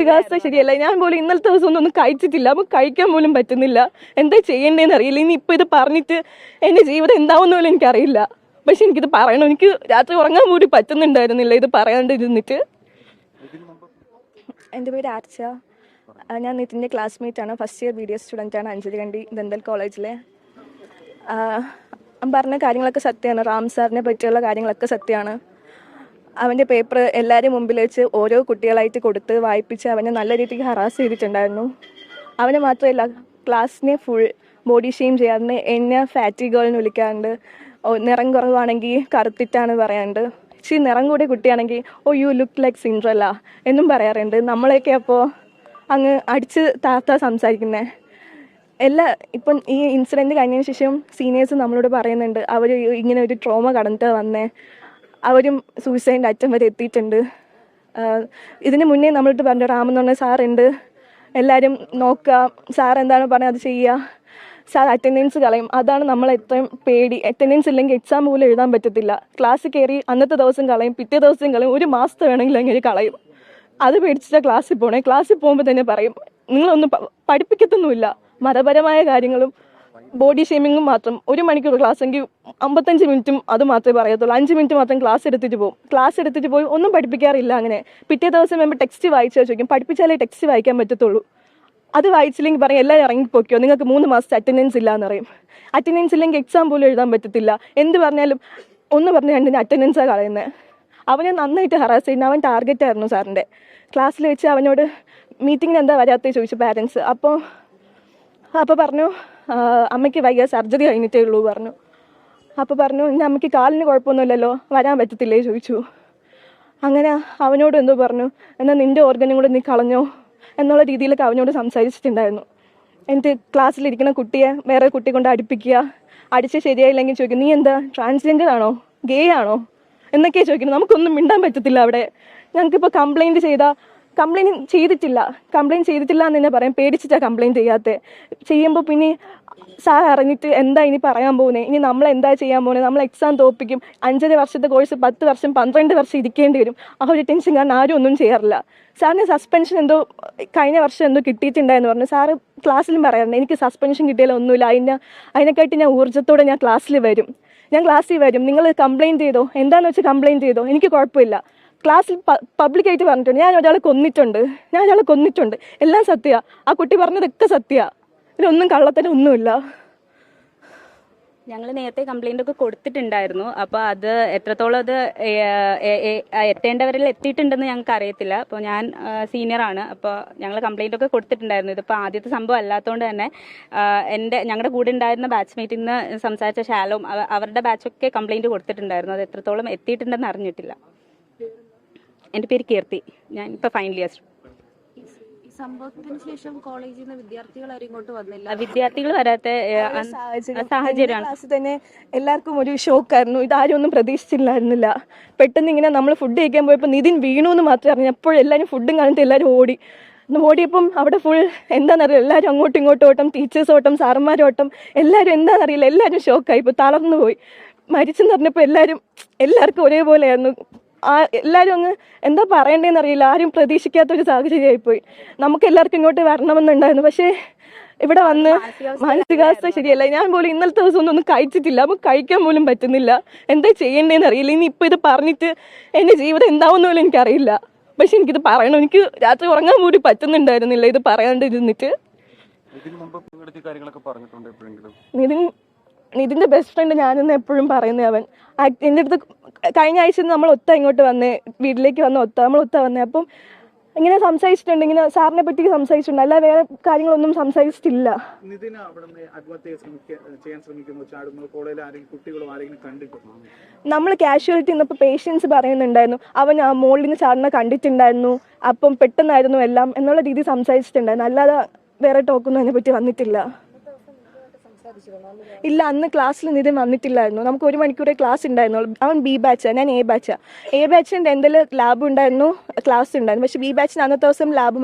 മാനസികാവസ്ഥ ശരിയല്ല. ഞാൻ പോലും ഇന്നലത്തെ ദിവസം ഒന്നും കഴിച്ചിട്ടില്ല, നമുക്ക് കഴിക്കാൻ പോലും പറ്റുന്നില്ല. എന്താ ചെയ്യേണ്ടതെന്ന് അറിയില്ല. ഇനി ഇപ്പം ഇത് പറഞ്ഞിട്ട് എൻ്റെ ജീവിതം എന്താവുന്ന പോലും എനിക്കറിയില്ല. പക്ഷെ എനിക്കിത് പറയണം. എനിക്ക് രാത്രി ഉറങ്ങാൻ കൂടി പറ്റുന്നുണ്ടായിരുന്നില്ല ഇത് പറയാണ്ടിരുന്നിട്ട്. എൻ്റെ പേര് ആർച്ച. ഞാൻ നിതിൻ്റെ ക്ലാസ്മേറ്റാണ്. ഫസ്റ്റ് ഇയർ BDS സ്റ്റുഡൻ്റാണ്, അഞ്ചലികണ്ടി ദന്തൽ കോളേജിലെ. പറഞ്ഞ കാര്യങ്ങളൊക്കെ സത്യമാണ്. റാം സാറിനെ പറ്റിയുള്ള കാര്യങ്ങളൊക്കെ സത്യമാണ്. അവൻ്റെ പേപ്പർ എല്ലാവരും മുമ്പിൽ വെച്ച് ഓരോ കുട്ടികളായിട്ട് കൊടുത്ത് വായിപ്പിച്ച് അവനെ നല്ല രീതിക്ക് ഹറാസ് ചെയ്തിട്ടുണ്ടായിരുന്നു. അവനെ മാത്രമല്ല, ക്ലാസ്സിനെ ഫുൾ ബോഡി ഷെയിം ചെയ്യാറുണ്ട്. എന്നെ ഫാറ്റി ഗേൾ എന്ന് വിളിക്കാറുണ്ട്. നിറം കുറവാണെങ്കിൽ കറുത്തിട്ടാണ് പറയാറുണ്ട്. പക്ഷേ നിറം കൂടിയ കുട്ടിയാണെങ്കിൽ യു ലുക്ക് ലൈക്ക് സിൻഡ്രല്ല എന്നും പറയാറുണ്ട്. നമ്മളെയൊക്കെ അപ്പോൾ അങ്ങ് അടിച്ച് താത്താ സംസാരിക്കുന്നത്. ഇപ്പം ഈ ഇൻസിഡൻറ്റ് കഴിഞ്ഞതിന് ശേഷം സീനിയേഴ്സ് നമ്മളോട് പറയുന്നുണ്ട് അവർ ഇങ്ങനെ ഒരു ട്രോമ കടന്നിട്ട് വന്നേ, അവരും സൂയിസൈഡിൻ്റെ അറ്റം വരെ എത്തിയിട്ടുണ്ട്. ഇതിന് മുന്നേ നമ്മളിട്ട് പറഞ്ഞു റാമെന്ന് പറഞ്ഞ സാറുണ്ട്, എല്ലാവരും നോക്കുക, സാർ എന്താണ് പറഞ്ഞത് അത് ചെയ്യുക, സാർ അറ്റൻഡൻസ് കളയും. അതാണ് നമ്മളെത്രയും പേടി. അറ്റൻഡൻസ് ഇല്ലെങ്കിൽ എക്സാം പോലും എഴുതാൻ പറ്റത്തില്ല. ക്ലാസ്സിൽ കയറി അന്നത്തെ ദിവസം കളയും, പിറ്റേ ദിവസം കളയും, ഒരു മാസത്തെ വേണമെങ്കിലും അങ്ങനെ കളയും. അത് പേടിച്ചിട്ടാണ് ക്ലാസ്സിൽ പോകണേ. ക്ലാസ്സിൽ പോകുമ്പോൾ തന്നെ പറയും നിങ്ങളൊന്നും പഠിപ്പിക്കത്തൊന്നുമില്ല, മതപരമായ കാര്യങ്ങളും ബോഡി ഷേമിങ്ങും മാത്രം. 1 മണിക്കൂർ ക്ലാസ് എങ്കിൽ 55 മിനിറ്റും അത് മാത്രമേ പറയത്തുള്ളൂ. 5 മിനിറ്റ് മാത്രം ക്ലാസ് എടുത്തിട്ട് പോകും. ക്ലാസ് എടുത്തിട്ട് പോയി ഒന്നും പഠിപ്പിക്കാറില്ല. അങ്ങനെ പിറ്റേ ദിവസം വരുമ്പോൾ ടെക്സ്റ്റ് വായിച്ചാൽ ചോദിക്കും, പഠിപ്പിച്ചാലേ ടെക്സ്റ്റ് വായിക്കാൻ പറ്റത്തുള്ളൂ. അത് വായിച്ചില്ലെങ്കിൽ പറയും എല്ലാവരും ഇറങ്ങിപ്പോക്കോ, നിങ്ങൾക്ക് 3 മാസത്തെ അറ്റൻഡൻസ് ഇല്ല എന്ന് പറയും. അറ്റൻഡൻസ് ഇല്ലെങ്കിൽ എക്സാം പോലും എഴുതാൻ പറ്റത്തില്ല. എന്ത് പറഞ്ഞാലും ഒന്ന് പറഞ്ഞ രണ്ടിന് അറ്റൻഡൻസാണ് കളയുന്നത്. അവനെ നന്നായിട്ട് ഹറാസ് ചെയ്യുന്നത്. അവൻ ടാർഗറ്റായിരുന്നു സാറിൻ്റെ. ക്ലാസ്സിൽ വെച്ച് അവനോട് മീറ്റിങ്ങിന് എന്താ വരാത്തത് ചോദിച്ചു പാരൻസ്. അപ്പോൾ പറഞ്ഞു അമ്മയ്ക്ക് വയ്യ, സർജറി കഴിഞ്ഞിട്ടേ ഉള്ളൂ പറഞ്ഞു. അപ്പോൾ പറഞ്ഞു ഇനി അമ്മയ്ക്ക് കാലിന് കുഴപ്പമൊന്നുമില്ലല്ലോ, വരാൻ പറ്റത്തില്ലേ ചോദിച്ചു. അങ്ങനെ അവനോട് എന്തോ പറഞ്ഞു, എന്നാൽ നിൻ്റെ ഓർഗനും കൂടെ നീ കളഞ്ഞോ എന്നുള്ള രീതിയിലൊക്കെ അവനോട് സംസാരിച്ചിട്ടുണ്ടായിരുന്നു. എന്നിട്ട് ക്ലാസ്സിലിരിക്കുന്ന കുട്ടിയെ വേറെ കുട്ടി കൊണ്ട് അടുപ്പിക്കുക, അടിച്ച് ശരിയായില്ലെങ്കിൽ ചോദിക്കും നീ എന്താ ട്രാൻസ്ജെൻഡർ ആണോ, ഗേ ആണോ എന്നൊക്കെയാണ് ചോദിക്കുന്നത്. നമുക്കൊന്നും മിണ്ടാൻ പറ്റത്തില്ല അവിടെ. ഞങ്ങൾക്കിപ്പോൾ കംപ്ലയിൻറ്റ് ചെയ്തിട്ടില്ല എന്ന് തന്നെ പറയാം. പേടിച്ചിട്ടാണ് കംപ്ലയിൻറ്റ് ചെയ്യാത്തത്. ചെയ്യുമ്പോൾ പിന്നെ സാർ അറിഞ്ഞിട്ട് എന്താ ഇനി പറയാൻ പോകുന്നത്, ഇനി നമ്മളെന്താ ചെയ്യാൻ പോകുന്നത്, നമ്മൾ എക്സാം തോൽപ്പിക്കും, 5.5 വർഷത്തെ കോഴ്സ് 10 വർഷം 12 വർഷം ഇരിക്കേണ്ടി വരും. ആ ഒരു ടെൻഷൻ കാരണം ആരും ഒന്നും ചെയ്യാറില്ല. സാറിന് സസ്പെൻഷൻ എന്തോ കഴിഞ്ഞ വർഷം എന്തോ കിട്ടിയിട്ടുണ്ടായെന്ന് പറഞ്ഞു. സാറ് ക്ലാസ്സിലും പറയാറുണ്ട് എനിക്ക് സസ്പെൻഷൻ കിട്ടിയാലും ഒന്നുമില്ല, അതിനെക്കാട്ടി ഞാൻ ഊർജ്ജത്തോടെ ഞാൻ ക്ലാസ്സിൽ വരും, നിങ്ങൾ കംപ്ലയിൻറ്റ് ചെയ്തോ, എന്താണെന്ന് വെച്ചാൽ കംപ്ലയിൻറ്റ് ചെയ്തോ, എനിക്ക് കുഴപ്പമില്ല. ക്ലാസ്സിൽ പബ്ലിക്കായിട്ട് പറഞ്ഞിട്ടുണ്ട് ഞാൻ ഒരാളെ കൊന്നിട്ടുണ്ട്, എല്ലാം സത്യമാണ്. ആ കുട്ടി പറഞ്ഞതൊക്കെ സത്യമാണ്. ഇതിലൊന്നും കള്ളത്തരം ഒന്നുമില്ല. ഞങ്ങൾ നേരത്തെ കംപ്ലൈൻ്റ് ഒക്കെ കൊടുത്തിട്ടുണ്ടായിരുന്നു. അപ്പോൾ അത് എത്രത്തോളം അത് എത്തേണ്ടവരിൽ എത്തിയിട്ടുണ്ടെന്ന് ഞങ്ങൾക്ക് അറിയത്തില്ല. അപ്പോൾ ഞാൻ സീനിയറാണ്. അപ്പോൾ ഞങ്ങൾ കംപ്ലൈൻ്റ് ഒക്കെ കൊടുത്തിട്ടുണ്ടായിരുന്നു. ഇതിപ്പോൾ ആദ്യത്തെ സംഭവം അല്ലാത്തതുകൊണ്ട് തന്നെ ഞങ്ങളുടെ കൂടെ ഉണ്ടായിരുന്ന ബാച്ച്മേറ്റ് ഇന്ന് സംസാരിച്ച ശാലവും അവരുടെ ബാച്ചൊക്കെ കംപ്ലൈൻറ്റ് കൊടുത്തിട്ടുണ്ടായിരുന്നു. അത് എത്രത്തോളം എത്തിയിട്ടുണ്ടെന്ന് അറിഞ്ഞിട്ടില്ല. എൻ്റെ പേര് കീർത്തി. ഞാൻ ഇപ്പോൾ ഫൈനൽ ഇയർ. സംഭവത്തിന് ശേഷം കോളേജിൽ നിന്ന് വിദ്യാർത്ഥികൾ ആരും ഇങ്ങോട്ട് വന്നില്ല. വിദ്യാർത്ഥികൾ വരാത്ത സാഹചര്യമാണ്. ക്ലാസ്സിൽ തന്നെ എല്ലാവർക്കും ഒരു ഷോക്കായിരുന്നു. ഇതാരും ഒന്നും പ്രതീക്ഷിച്ചില്ലായിരുന്നില്ല. പെട്ടെന്ന് ഇങ്ങനെ നമ്മൾ ഫുഡ് കഴിക്കാൻ പോയപ്പോൾ നിതിൻ വീണു എന്ന് മാത്രമേ അറിഞ്ഞു. എപ്പോഴും എല്ലാവരും ഫുഡും കാണിട്ട് എല്ലാവരും ഓടിയപ്പം അവിടെ ഫുൾ എന്താണെന്നറിയില്ല, എല്ലാവരും അങ്ങോട്ടും ഇങ്ങോട്ടും ഓട്ടം, ടീച്ചേഴ്സ് ഓട്ടം, സാറന്മാരോട്ടം, എല്ലാവരും എന്താണെന്നറിയില്ല, എല്ലാവരും ഷോക്കായി. ഇപ്പോൾ തളർന്നു പോയി. മരിച്ചെന്ന് പറഞ്ഞപ്പോൾ എല്ലാവർക്കും ഒരേപോലെയായിരുന്നു. എല്ലാവരും അങ്ങ് എന്താ പറയണ്ടേന്ന് അറിയില്ല. ആരും പ്രതീക്ഷിക്കാത്തൊരു സാഹചര്യമായിപ്പോയി. നമുക്ക് എല്ലാവർക്കും ഇങ്ങോട്ട് വരണമെന്നുണ്ടായിരുന്നു. പക്ഷേ ഇവിടെ വന്ന് മാനസികാവസ്ഥ ശരിയല്ല. ഞാൻ പോലും ഇന്നലത്തെ ദിവസം ഒന്നും കഴിച്ചിട്ടില്ല, നമുക്ക് കഴിക്കാൻ പോലും പറ്റുന്നില്ല. എന്താ ചെയ്യേണ്ടതെന്ന് അറിയില്ല. ഇനി ഇപ്പോൾ ഇത് പറഞ്ഞിട്ട് എൻ്റെ ജീവിതം എന്താവുന്ന പോലും എനിക്കറിയില്ല. പക്ഷെ എനിക്കിത് പറയണം. എനിക്ക് രാത്രി ഉറങ്ങാൻ കൂടി പറ്റുന്നുണ്ടായിരുന്നില്ല ഇത് പറയാണ്ടിരുന്നിട്ട്. നിതിൻ്റെ ബെസ്റ്റ് ഫ്രണ്ട് ഞാനെന്ന് എപ്പോഴും പറയുന്നത് അവൻ. എൻ്റെ അടുത്ത് കഴിഞ്ഞ ആഴ്ച നമ്മൾ ഇങ്ങോട്ട് വന്നേ, വീട്ടിലേക്ക് നമ്മൾ വന്നേ. അപ്പം ഇങ്ങനെ സംസാരിച്ചിട്ടുണ്ട്, ഇങ്ങനെ സാറിനെ പറ്റി സംസാരിച്ചിട്ടുണ്ട്, അല്ല വേറെ കാര്യങ്ങളൊന്നും സംസാരിച്ചിട്ടില്ല. നമ്മൾ കാഷ്വാലിറ്റി നിന്നപ്പോൾ പേഷ്യൻസ് പറയുന്നുണ്ടായിരുന്നു അവൻ ആ മോളിൽ നിന്ന് സാറിനെ കണ്ടിട്ടുണ്ടായിരുന്നു, അപ്പം പെട്ടെന്നായിരുന്നു എല്ലാം എന്നുള്ള രീതി സംസാരിച്ചിട്ടുണ്ടായിരുന്നു. അല്ലാതെ വേറെ ടോക്കൊന്നും അതിനെ പറ്റി വന്നിട്ടില്ല. ഇല്ല, അന്ന് ക്ലാസ്സിൽ നിതിൻ വന്നിട്ടില്ലായിരുന്നു. നമുക്ക് 1 മണിക്കൂറേ ക്ലാസ് ഉണ്ടായിരുന്നുള്ളൂ. അവൻ ബി ബാച്ചാണ്, ഞാൻ എ ബാച്ചാണ്. എ ബാച്ചിന് ഡെന്റൽ ലാബ് ഉണ്ടായിരുന്നു, ക്ലാസ് ഉണ്ടായിരുന്നു. പക്ഷേ ബി ബാച്ചിന് അന്നത്തെ ദിവസം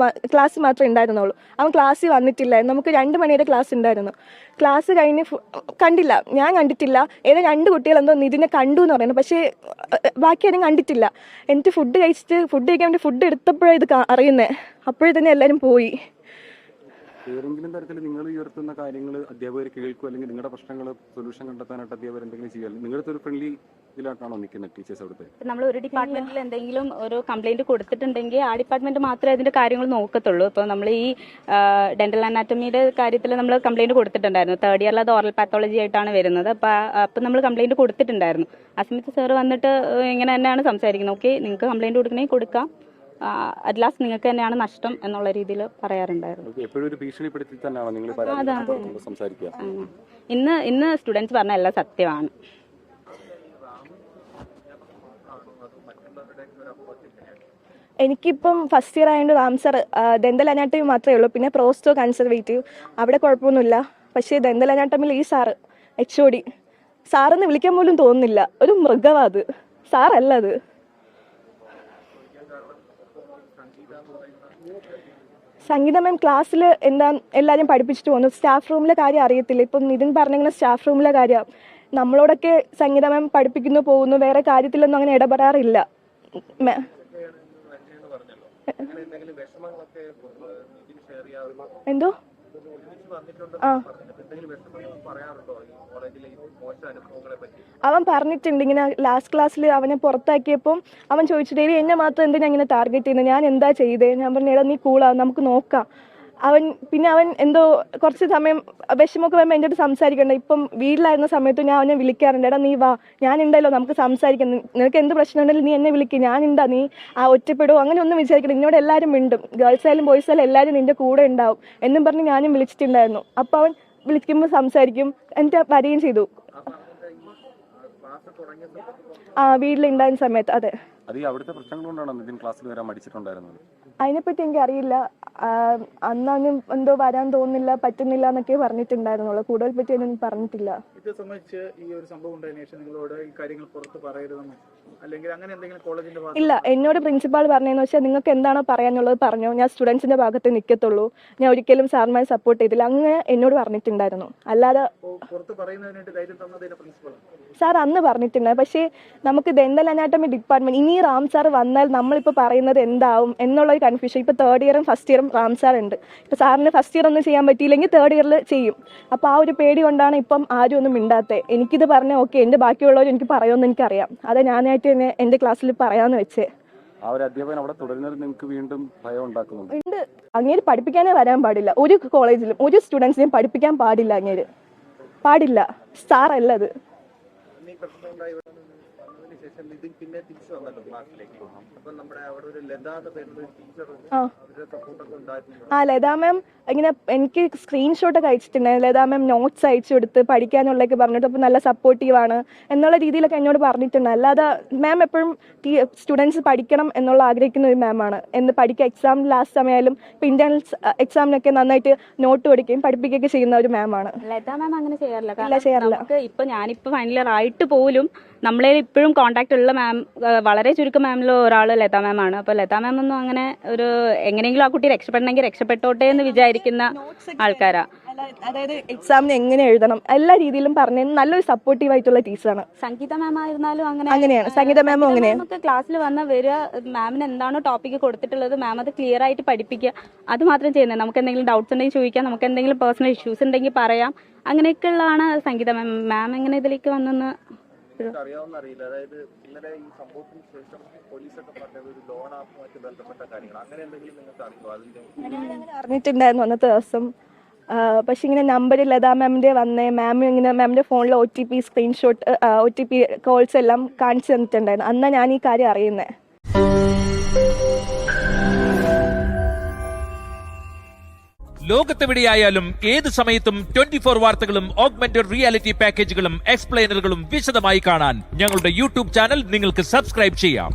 ക്ലാസ് മാത്രമേ ഉണ്ടായിരുന്നുള്ളൂ. അവൻ ക്ലാസ്സിൽ വന്നിട്ടില്ലായിരുന്നു. നമുക്ക് 2 മണിയുടെ ക്ലാസ് ഉണ്ടായിരുന്നു. ക്ലാസ് കഴിഞ്ഞ് കണ്ടില്ല, ഞാൻ കണ്ടിട്ടില്ല. ഏതോ 2 കുട്ടികളെന്തോ നിതിനെ കണ്ടു എന്ന് പറയുന്നത്, പക്ഷേ ബാക്കി ആരും കണ്ടിട്ടില്ല. എനിക്ക് ഫുഡ് കഴിക്കാൻ വേണ്ടി ഫുഡ് എടുത്തപ്പോഴാണ് ഇത് അറിയുന്നത്. അപ്പോഴേ തന്നെ എല്ലാവരും പോയി. ഏതെങ്കിലും തരത്തിൽ നിങ്ങൾ ഉയർത്തുന്ന കാര്യങ്ങൾ അധ്യാപകർ കേൾക്കും, അല്ലെങ്കിൽ നിങ്ങളുടെ പ്രശ്നങ്ങൾ സൊല്യൂഷൻ കണ്ടെത്താനായിട്ട് അധ്യാപകർ എന്തെങ്കിലും ചെയ്യാൻ നിങ്ങളുടെ ഒരു ഫ്രണ്ട്ലി ഇതിലായിട്ടാണോ നിൽക്കുന്നത് ടീച്ചേഴ്സ് അവിടുത്തെ? നമ്മൾ ഒരു ഡിപ്പാർട്ട്മെന്റിൽ എന്തെങ്കിലും ഒരു കംപ്ലൈന്റ് കൊടുത്തിട്ടുണ്ടെങ്കിൽ ആ ഡിപ്പാർട്ട്മെന്റ് മാത്രമേ അതിന്റെ കാര്യങ്ങൾ നോക്കത്തുള്ളൂ. ഇപ്പോൾ നമ്മൾ ഈ ഡെന്റൽ അനാറ്റമിയുടെ കാര്യത്തിൽ നമ്മൾ കംപ്ലൈന്റ് കൊടുത്തിട്ടുണ്ടായിരുന്നു. 3rd ഇയറിൽ അത് ഓറൽ പാത്തോളജി ആയിട്ടാണ് വരുന്നത്. അപ്പം നമ്മൾ കംപ്ലൈന്റ് കൊടുത്തിട്ടുണ്ടായിരുന്നു. ആ സമയത്ത് സാറ് വന്നിട്ട് ഇങ്ങനെ തന്നെയാണ് സംസാരിക്കുന്നത്. ഓക്കെ, നിങ്ങൾക്ക് കംപ്ലൈന്റ് കൊടുക്കണമെങ്കിൽ കൊടുക്കാം, അറ്റ് ലാസ്റ്റ് നിങ്ങൾക്ക് തന്നെയാണ് നഷ്ടം എന്നുള്ള രീതിയിൽ പറയാറുണ്ടായിരുന്നു. എപ്പോഴും ഒരു ഭീഷണിപ്പെടുത്തി തന്നെയാണോ നിങ്ങൾ സംസാരിക്കുക? ഇന്ന് സ്റ്റുഡൻസ് പറഞ്ഞ എല്ലാം സത്യമാണ്. എനിക്കിപ്പം ഫസ്റ്റ് ഇയർ ആയതുകൊണ്ട് റാംസർ ഡെന്റൽ അനാട്ടമി മാത്രമേ ഉള്ളൂ. പിന്നെ പ്രോസ്റ്റോ കൺസർവേറ്റീവ് അവിടെ കുഴപ്പമൊന്നുമില്ല. പക്ഷേ ഡെന്റൽ അനാട്ടമിയിൽ ഈ സാറ് HOD സാറെന്ന് വിളിക്കാൻ പോലും തോന്നുന്നില്ല. ഒരു മൃഗവാത് സാറല്ല അത്. സംഗീത മാം ക്ലാസ്സിൽ എന്താ എല്ലാവരും പഠിപ്പിച്ചിട്ട് പോകുന്നു. സ്റ്റാഫ് റൂമിലെ കാര്യം അറിയത്തില്ല. ഇപ്പം നിതിൻ പറഞ്ഞിങ്ങനെ സ്റ്റാഫ് റൂമിലെ കാര്യം നമ്മളോടൊക്കെ സംഗീത മാം പഠിപ്പിക്കുന്നു പോകുന്നു, വേറെ കാര്യത്തിലൊന്നും അങ്ങനെ ഇടപെടാറില്ല. എന്തോ അവൻ പറഞ്ഞിട്ടുണ്ട് ഇങ്ങനെ ലാസ്റ്റ് ക്ലാസ്സിൽ അവനെ പുറത്താക്കിയപ്പം അവൻ ചോദിച്ചിട്ട് എന്നെ മാത്രം എന്തിനാ ഇങ്ങനെ ടാർഗറ്റ് ചെയ്യുന്നത്, ഞാൻ എന്താ ചെയ്തേ? ഞാൻ പറഞ്ഞു, എടാ നീ കൂളാവും, നമുക്ക് നോക്കാം. അവൻ എന്തോ കുറച്ച് സമയം വിഷമമൊക്കെ വരുമ്പോൾ എൻ്റെ അടുത്ത് സംസാരിക്കണ്ട. ഇപ്പം വീട്ടിലായിരുന്ന സമയത്ത് ഞാൻ അവനെ വിളിക്കാറുണ്ട്, എടാ നീ വാ, ഞാൻ ഉണ്ടല്ലോ, നമുക്ക് സംസാരിക്കാം, നിനക്ക് എന്ത് പ്രശ്നം ഉണ്ടെങ്കിലും നീ എന്നെ വിളിക്കും, ഞാനുണ്ടാ, നീ ഒറ്റപ്പെടുമോ അങ്ങനെ ഒന്നും വിചാരിക്കണം, എന്നോട് എല്ലാവരും മിണ്ടും, ഗേൾസ് ആയാലും ബോയ്സ് ആയാലും എല്ലാവരും നിൻ്റെ കൂടെ ഉണ്ടാവും എന്നും പറഞ്ഞ് ഞാനും വിളിച്ചിട്ടുണ്ടായിരുന്നു. അപ്പോൾ അവൻ വിളിക്കുമ്പോൾ സംസാരിക്കും, എന്നിട്ട് വരികയും ചെയ്തു. വീട്ടിലുണ്ടായിരുന്ന സമയത്ത്. അതെ, അവിടുത്തെ പ്രശ്നങ്ങൾ കൊണ്ടാണ് നിതിൻ ക്ലാസ്സിൽ വരാൻ മടിച്ചിട്ടുണ്ടായിരുന്നത്. അതിനെപ്പറ്റി എനിക്കറിയില്ല. അന്നൊന്നും എന്തോ വരാൻ തോന്നുന്നില്ല, പറ്റുന്നില്ല എന്നൊക്കെ പറഞ്ഞിട്ടുണ്ടായിരുന്നുള്ളൂ. കൂടുതൽ പറ്റി ഒന്നും പറഞ്ഞിട്ടില്ല. ഇത് സംബന്ധിച്ച് ഈ ഒരു സംഭവം ഉണ്ടായതിനു ശേഷം നിങ്ങളോട് ഈ കാര്യങ്ങൾ പുറത്ത് പറയരുതെന്നോ അല്ലെങ്കിൽ അങ്ങനെ എന്തെങ്കിലും കോളേജിന്റെ ഇല്ല, എന്നോട് പ്രിൻസിപ്പാൾ പറഞ്ഞതെന്ന് വെച്ചാൽ നിങ്ങൾക്ക് എന്താണോ പറയാനുള്ളത് പറഞ്ഞോ, ഞാൻ സ്റ്റുഡൻസിന്റെ ഭാഗത്ത് നിൽക്കത്തുള്ളൂ, ഞാൻ ഒരിക്കലും സാറിനെ സപ്പോർട്ട് ചെയ്തില്ല, അങ്ങനെ എന്നോട് പറഞ്ഞിട്ടുണ്ടായിരുന്നു. അല്ലാതെ പുറത്ത് പറയുന്നതിനായിട്ട് ധൈര്യം തന്നതിന്റെ പ്രിൻസിപ്പൾ സാർ അന്ന് പറഞ്ഞിട്ടുണ്ടായി. പക്ഷേ നമുക്ക് ഡെന്റൽ അനാട്ടമി ഡിപ്പാർട്ട്മെന്റ് ഇനി റാം സാർ വന്നാൽ നമ്മളിപ്പോൾ പറയുന്നത് എന്താവും എന്നുള്ളൊരു കൺഫ്യൂഷൻ. ഇപ്പോൾ 3rd ഇയറും ഫസ്റ്റ് ഇയറും റാം സാർ ഉണ്ട്. ഇപ്പോൾ സാറിന് ഫസ്റ്റ് ഇയർ ഒന്നും ചെയ്യാൻ പറ്റിയില്ലെങ്കിൽ 3rd ഇയറിൽ ചെയ്യും. അപ്പോൾ ആ ഒരു പേടി കൊണ്ടാണ് ഇപ്പം ആരും ഒന്നും മിണ്ടാത്തത്. എനിക്കിത് പറഞ്ഞാൽ ഓക്കെ, എൻ്റെ ബാക്കിയുള്ളവർ എനിക്ക് പറയുമെന്ന് എനിക്കറിയാം. അത് ഞാനായിട്ട് തന്നെ എൻ്റെ ക്ലാസ്സിൽ പറയാമെന്ന് വെച്ചേ. ആ ഒരു അധ്യാപകൻ അവിടെ തുടരുന്നത് നിങ്ങൾക്ക് വീണ്ടും ഭയം ഉണ്ടാക്കുന്നുണ്ട്. ഉണ്ട്, അങ്ങേര് പഠിപ്പിക്കാനേ വരാൻ പാടില്ല. ഒരു കോളേജിലും ഒരു സ്റ്റുഡൻസിനെയും പഠിപ്പിക്കാൻ പാടില്ല. അങ്ങേര് പാടില്ല, സാർ അല്ല അത്. പിന്നെ തിരിച്ചു വന്നല്ലോ ക്ലാസ്സിലേക്ക്. അപ്പൊ നമ്മുടെ അവിടെ ഒരു ലതാ ടീച്ചർ ലതാ മാം ഇങ്ങനെ എനിക്ക് സ്ക്രീൻഷോട്ടൊക്കെ അയച്ചിട്ടുണ്ടായിരുന്നു. ലതാ മാം നോട്ട്സ് അയച്ചു കൊടുത്ത് പഠിക്കാനുള്ളതൊക്കെ പറഞ്ഞിട്ട് അപ്പോൾ നല്ല സപ്പോർട്ടീവാണ് എന്നുള്ള രീതിയിലൊക്കെ എന്നോട് പറഞ്ഞിട്ടുണ്ട്. അല്ലാതെ മാം എപ്പോഴും സ്റ്റുഡൻസ് പഠിക്കണം എന്നുള്ള ആഗ്രഹിക്കുന്ന ഒരു മാമാണ്. എക്സാം ലാസ്റ്റ് സമയമായാലും ഇപ്പോൾ ഇന്റേണൽസ് എക്സാമിനൊക്കെ നന്നായിട്ട് നോട്ട് കൊടുക്കുകയും പഠിപ്പിക്കുകയൊക്കെ ചെയ്യുന്ന ഒരു മാമാണ്. ലതാ മാം അങ്ങനെ ചെയ്യാറില്ല. ചെയ്യാറില്ല. ഇപ്പൊ ഞാനിപ്പോ ഫൈനൽ ഇയർ ആയിട്ട് പോലും നമ്മളെ ഇപ്പോഴും കോൺടാക്ട് ഉള്ള മാം വളരെ ചുരുക്കം മാമിൽ ഒരാൾ ലതാ മാം ആണ്. അപ്പോൾ ലതാ മാം ഒന്നും അങ്ങനെ ഒരു എങ്ങനെയെങ്കിലും ആ കുട്ടി രക്ഷപ്പെടണമെങ്കിൽ രക്ഷപ്പെട്ടോട്ടെ എന്ന് വിചാരിക്കുന്ന ആൾക്കാരാ. അതായത് എക്സാമിന് എങ്ങനെ എഴുതണം എല്ലാ രീതിയിലും പറഞ്ഞ നല്ലൊരു സപ്പോർട്ടീവ് ആയിട്ടുള്ള ടീച്ചറാണ്. സംഗീത മാം ആയിരുന്നാലും അങ്ങനെയാണ്. സംഗീത മാമും അങ്ങനെയാണ്. ക്ലാസ്സിൽ വന്ന വരിക, മാമിന് എന്താണോ ടോപ്പിക്ക് കൊടുത്തിട്ടുള്ളത് മാം അത് ക്ലിയർ ആയിട്ട് പഠിപ്പിക്കുക, അത് മാത്രം ചെയ്യുന്നത്. നമുക്ക് എന്തെങ്കിലും ഡൗട്ട്സ് ഉണ്ടെങ്കിൽ ചോദിക്കാം, നമുക്ക് എന്തെങ്കിലും പേഴ്സണൽ ഇഷ്യൂസ് ഉണ്ടെങ്കിൽ പറയാം, അങ്ങനെയൊക്കെ ഉള്ളതാണ് സംഗീത മാം. മാം എങ്ങനെ ഇതിലേക്ക് വന്നെന്ന് അറിയാവുന്ന അറിയില്ല. അതായത് ഇന്നലെ ഈ സംഭവത്തിന് ശേഷം പോലീസൊക്കെ പറഞ്ഞത് ഒരു ലോൺ ആപ്പുമായിട്ട് ബന്ധപ്പെട്ട കാര്യങ്ങൾ അങ്ങനെ എന്തെങ്കിലും നിങ്ങൾക്ക് അറിയുമോ? അതിന്റെ അറിഞ്ഞിട്ടുണ്ടായിരുന്നു അന്നത്തെ ദിവസം. പക്ഷെ ഇങ്ങനെ നമ്പർ ലതാ മാമിൻ്റെ വന്നേ, മാം ഇങ്ങനെ മാമിൻ്റെ ഫോണിൽ OTP സ്ക്രീൻഷോട്ട് OTP കോൾസ് എല്ലാം കാണിച്ചു തന്നിട്ടുണ്ടായിരുന്നു. അന്നാണ് ഞാൻ ഈ കാര്യം അറിയുന്നത്. ലോകത്തെവിടെയായാലും ഏത് സമയത്തും 24 വാർത്തകളും ഓഗ്മെന്റഡ് റിയാലിറ്റി പാക്കേജുകളും എക്സ്പ്ലെയിനറുകളും വിശദമായി കാണാൻ ഞങ്ങളുടെ യൂട്യൂബ് ചാനൽ നിങ്ങൾക്ക് സബ്സ്ക്രൈബ് ചെയ്യാം.